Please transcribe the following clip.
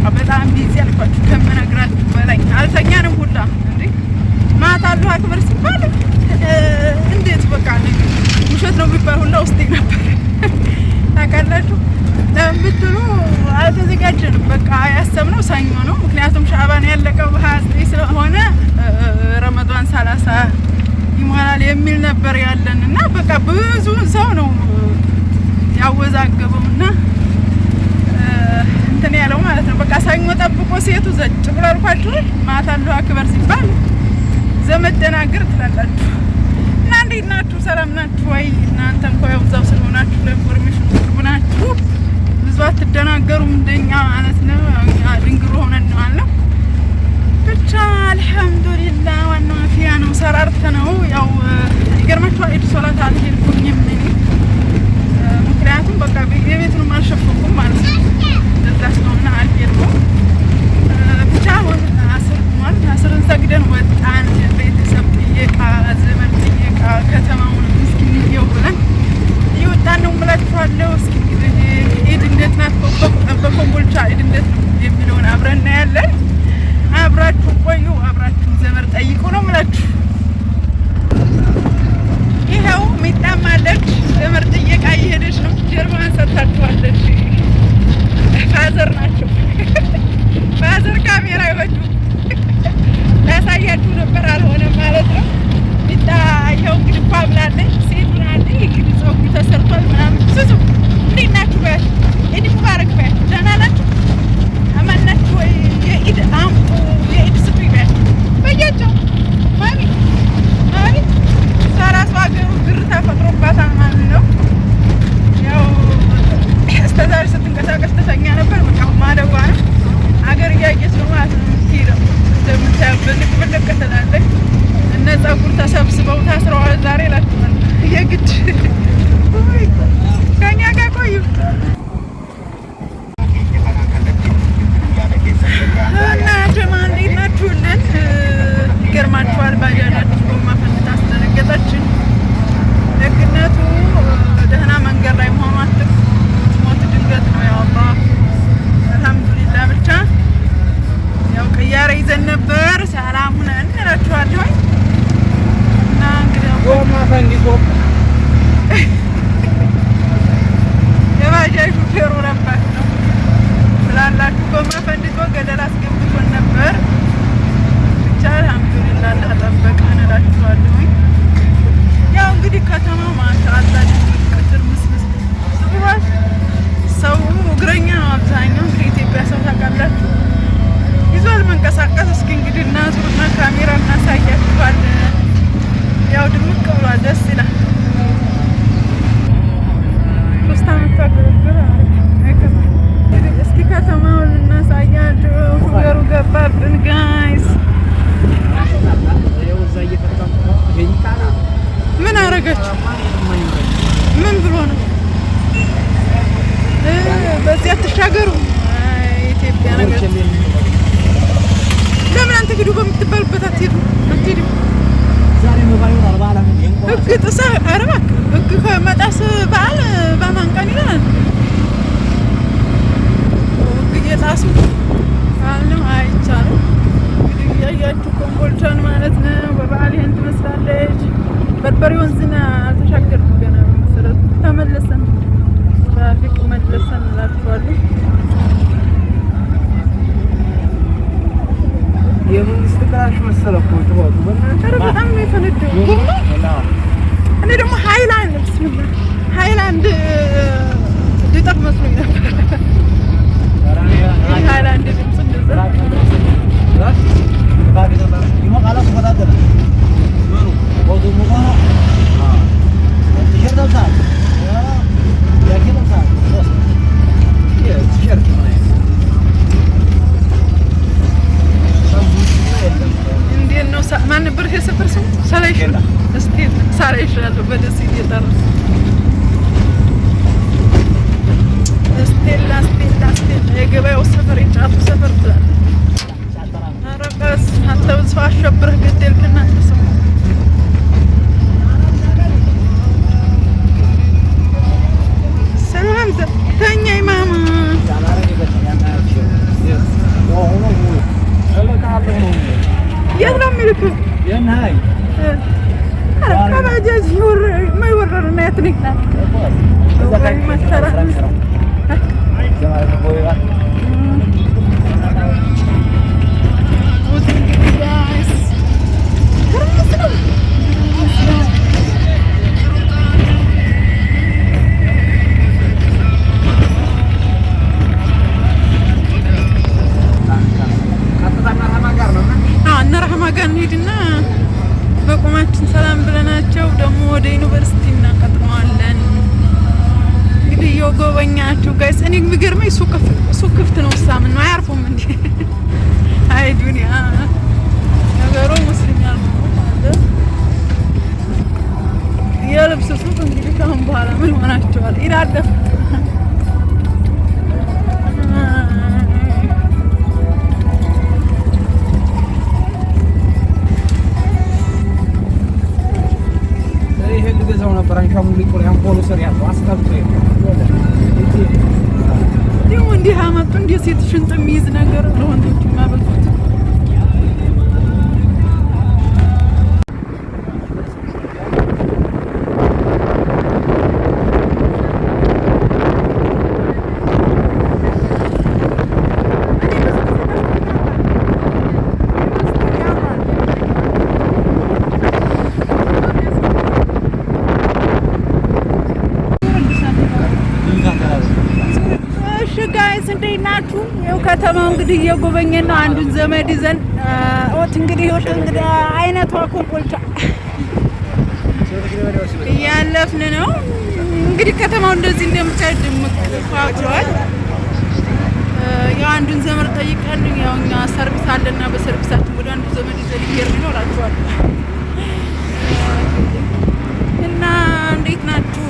በቃ በጣም ቢዚ አልኳችሁ ከምነግራችሁ በላይ አልተኛንም ሁላ እንዴ ማታ አላሁ አክበር ሲባል እንዴት በቃ ውሸት ነው የሚባል ሁላ ውስጤ ነበር ታውቃላችሁ። ለምትሉ አልተዘጋጀንም። በቃ ያሰብነው ሰኞ ነው። ምክንያቱም ሻዕባን ያለቀው በ29 ስለሆነ ረመዳን 30 ይሞላል የሚል ነበር ያለንና በቃ ብዙ ሰው ነው ያወዛገበውና እንትን ያለው ማለት ነው። በቃ ሰኞ ጠብቆ ሴቱ ዘጭ ብሎ አልኳችሁ ማታ አላሁ አክበር ሲባል ዘመድ ደናግር ትላላችሁ። እና እንዴት ናችሁ? ሰላም ናችሁ ወይ? እናንተ እንኳን ያው እዛው ስለሆናችሁ ለኢንፎርሜሽን ቅርብ ናችሁ። ብዙ አትደናገሩም እንደኛ ማለት ነው። ድንግሩ ሆነን ነው ብቻ አልሐምዱሊላህ። ዋናው አፊያ ነው። ሰራርተ ነው ያው ይገርማችኋል። ኢድ ሶላት አልሄድኩኝም እኔ ምክንያቱም በቃ የቤቱንም አልሸፈንኩም ማለት ነው። ለዛ ስለሆነ አልሄድኩም። ብቻ አሁን አስርን ሰግደን ወጣን። ቤተሰብ ጥየቃ፣ ዘመድ ጥየቃ፣ ከተማውን ምስኪን ይየው ብለን እየወጣን ነው እምላችኋለሁ። እስኪ እንግዲህ ኢድ እንዴት ናት? በኮምቦልቻ ኢድ እንዴት ነው የሚለውን አብረን እናያለን። አብራችሁ ቆዩ። አብራችሁ ዘመድ ጠይቁ ነው የምላችሁ። ይኸው ሚጣም አለች ዘመድ ጥየቃ እየሄደች ነው። ጀርባን ሰጥታችኋለች። ፋዘር ናቸው። ፋዘር ካሜራ ይወዱ ላሳያችሁ ነበር አልሆነም ማለት ነው። ሚጣ ይኸው እንግዲህ ፏ ብላለች። ሴት ናለች እንግዲህ ፀጉሩ ተሰርቷል ምናምን። ሱሱ እንዴት ናችሁ? በያችሁ ኢድ ሙባረክ በያችሁ። ደህና ናችሁ? አማን ናችሁ ወይ? የኢድ አምጡ የኢድ ስጡ ይበያችሁ በያቸው። ማሚ እሷ እራሱ ሀገሩ ግር ተፈጥሮባታል ማለት ነው። ያው እስከዛሬ ስትንቀሳቀስ ተተኛ ነበር። በቃ ማደጓ ነው። ሀገር እያየች ነው ማለት ነው የምትሄደው። እንደምታየው ብልቅ ብልቅ ትላለች። እነ ፀጉር ተሰብስበው ታስረዋል ዛሬ እላችኋለሁ። የግድ ከእኛ ጋር ቆዩ እና ጀማ እንዴት ናችሁልን? ይገርማችኋል። ባጃጃችን ጎማ ፈንድታ አስደነገጠችን። ደግነቱ ደህና መንገድ ላይ መሆኑ ሞት ድንገት ነው። ያው አላህ አልሐምዱሊላህ። ብቻ ያው ቅያሬ ይዘን ነበር። ሰላም ሁነን እላችኋለሁ። እና እንግዲህ ጎማ ፈንድቶ የባጃጅ ሹፌሩ ነበር ነው ስላላችሁ ጎማ ፈንድቶ ገደል አስገብቶን ነበር። ብቻ አልሐምዱሊላህ አላህ ጠበቀን እላችኋለሁ። ያው እንግዲህ ከተማው ማሻአላህ ቅጥር ምስምስ ብሏል። ሰው እግረኛ ነው አብዛኛው። እንግዲህ ኢትዮጵያ ሰው ታውቃላችሁ ይዟል መንቀሳቀስ። እስኪ እንግዲህ እናዙርና ካሜራ እናሳያችኋለን። ያው ድምቅ ብሏል፣ ደስ ይላል። 3 ዓመት ታገለግል አይከፋም። እስኪ ከተማውን እናሳያችሁ። ሹፌሩ ገባብን ጋይስ። ምን አረጋችሁ? ምን ብሎ ነው? በዚህ አትሻገሩ። ኢትዮጵያ ነገር ለምን አንተ ግዱ በምትባልበት አትሄዱ? ህግ ጥሰህ ኧረ እባክህ ህግ ከመጣስ በዓል በማን ቀን ይላል? ህግ እየጣሱ አልም አይቻልም። እንግዲህ እያያችሁ ኮምቦልቻን ማለት ነው። በበዓል ይሄን ትመስላለች። በርበሬ ወንዝን አልተሻገርኩም ገና መሰረቱ ተመለሰን ትራፊክ መለሰን እላችኋለሁ። የመንግስት ክላሽ መሰለህ እኮ ተባቱ በእናትህ። ኧረ በጣም ነው የፈነደው። እኔ ደግሞ ሃይላንድ ብስሚላ ሃይላንድ ጎበኛችሁ ጋይስ። እኔ የሚገርመኝ ሱቅ ክፍት ነው። ሳምን ነው አያርፉም እንዴ? አይ ዱንያ ነገሩ ሙስሊም የልብስ ሱቅ እንግዲህ ካሁን በኋላ ምን ሆናቸዋል? ይራደፍ ገዛው ነበር አንሻሙሊ ቆሪያን ፖሊሰር ያለው አስታብቶ ደግሞ እንዲህ አመጡ እንደ ሴት ሽንጥ የሚይዝ ነገር ለወንዶች ማበዙት። ከተማው እንግዲህ እየጎበኘን ነው። አንዱን ዘመድ ይዘን እንግዲህ አይነቷ ኮምቦልቻ እያለፍን ነው። እንግዲህ ከተማው እንደዚህ እንደምታይ ድምቅ ብሏል። ያው አንዱን ዘመድ ጠይቀን ያው እኛ ሰርቪስ አለና በሰርቪሳችን ወደ አንዱ ዘመድ ይዘን እየሄድን ነው እላችኋለሁ። እና እንዴት ናችሁ?